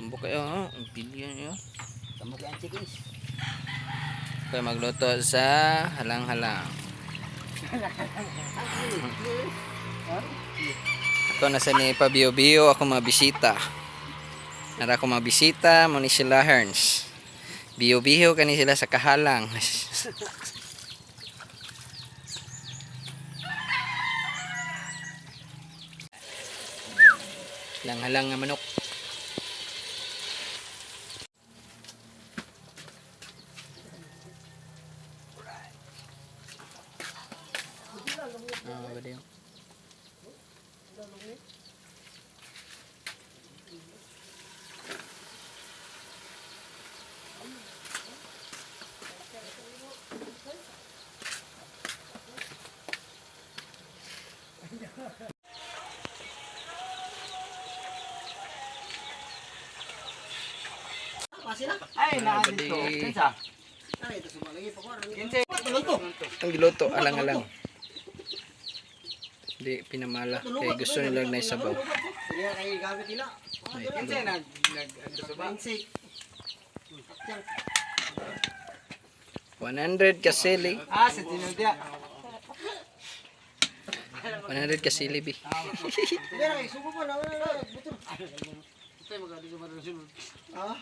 Tambok kayo, ha? Ang bilyan nyo. Tambok yan, chikis. Kayo magluto sa halang-halang. Ako nasa ni Pabio-Bio, ako mabisita. Nara ako mabisita, muni sila Herns. Bio-Bio kani sila sa kahalang. Halang-halang nga manok. Badayong. Ay, Badi. Kinsa? Ay, ito sumalagi pa ko. Kinsa? Ang giluto, alang-alang. Hindi pinamala. Kaya gusto nila na isabaw. Sige, kay gamit nila. Kinsa nag insik. 100 kasili. Ah, sa tinudya. 100 kasili, bi. Sige, subo pa na. Buto. Ito magadi sa sunod. Ah.